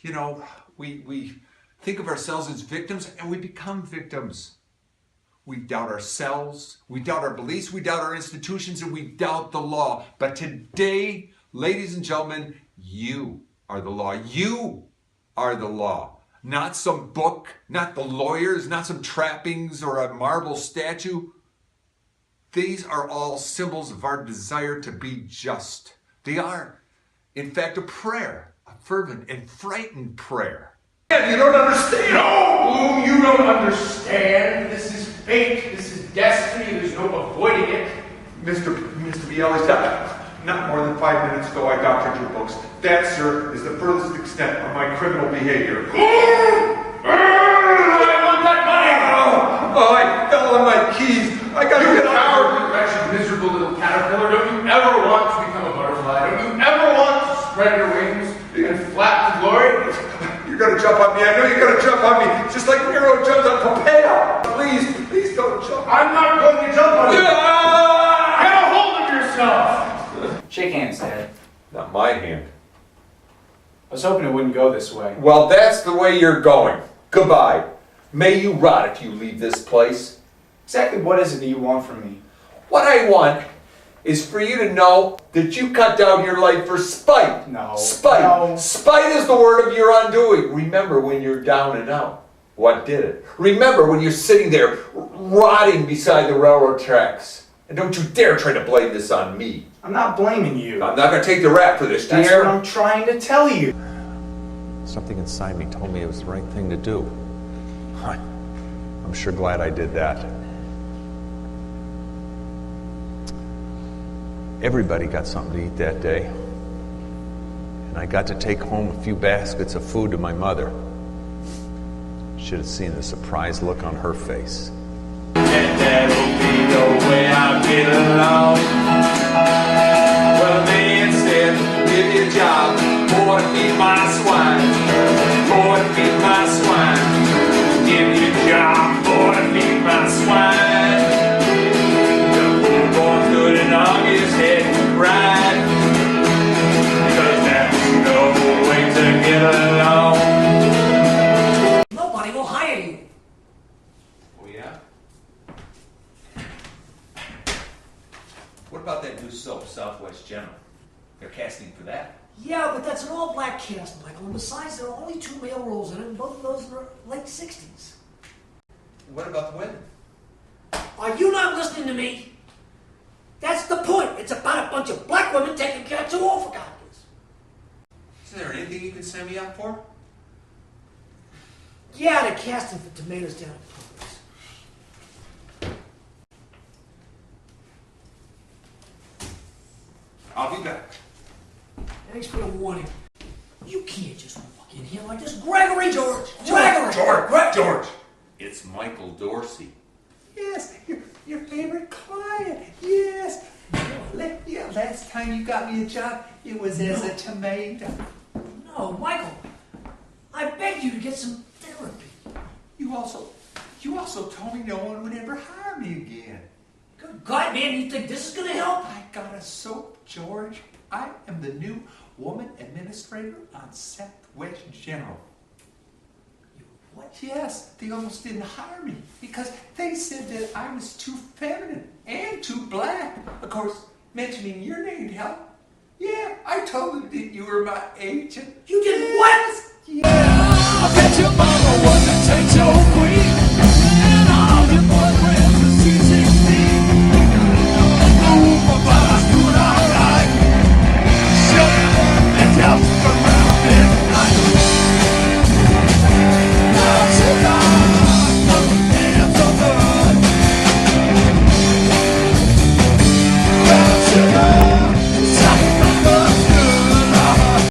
You know, we think of ourselves as victims and we become victims. We doubt ourselves, we doubt our beliefs, we doubt our institutions, and we doubt the law. But today, ladies and gentlemen, you are the law. You are the law. Not some book, not the lawyers, not some trappings or a marble statue. These are all symbols of our desire to be just. They are, in fact, a prayer, a fervent and frightened prayer. You don't understand. No, you don't understand. This is fate. This is destiny. There's no avoiding it. Mr. Bialy's not more than 5 minutes ago I doctored your books. That, sir, is the furthest extent of my criminal behavior. I want that money. Oh, I fell on my keys. I gotta get out. You wretched, miserable little caterpillar. Don't you ever want to become a butterfly? Don't you ever want to spread your wings and flap to glory? You're gonna jump on me. I know you're gonna jump on me. Just like Nero jumped on Pompeii. Please don't jump. I'm not going to jump on you. Get a hold of yourself. Shake hands, Dad. Not my hand. I was hoping it wouldn't go this way. Well, that's the way you're going. Goodbye. May you rot if you leave this place. Exactly what is it that you want from me? What I want is for you to know that you cut down your life for spite. No. Spite. No. Spite is the word of your undoing. Remember when you're down and out. What did it? Remember when you're sitting there rotting beside the railroad tracks. And don't you dare try to blame this on me. I'm not blaming you. I'm not going to take the rap for this, That's dear. what I'm trying to tell you. Something inside me told me it was the right thing to do. I'm sure glad I did that. Everybody got something to eat that day. And I got to take home a few baskets of food to my mother. Should have seen the surprised look on her face. And that'll be the way I get along. Well, they instead give you a job, boy, to feed my swine. Boy, to feed my swine. Give you a job, boy, to feed my swine. The poor boy couldn't hug his head and cried. 'Cause that's no way to get along. Nobody will hire you. Oh, yeah? What about that new soap, Southwest General? They're casting for that. Yeah, but that's an all-black cast, Michael. And besides, there are only 2 male roles in it, and both of those are late 60s. What about the women? Are you not listening to me? That's the point. It's about a bunch of black women taking care of 2 awful guys. Is there anything you can sign me up for? Yeah, they're casting for tomatoes down at Publix. I'll be back. Thanks for the warning. You can't just walk in here like this. Gregory! Gregory! George! It's Michael Dorsey. Yes, your favorite client. Yes. Yeah, last time you got me a job, it was as a tomato. No, Michael. I begged you to get some therapy. You also told me no one would ever hire me again. Good God, man, you think this is gonna help? I got a soap, George. I am the new woman administrator on Southwest General. What? Yes, they almost didn't hire me because they said that I was too feminine and too black. Of course, mentioning your name helped. Yeah, I told them that you were my agent. You did what? Yeah. I bet your mama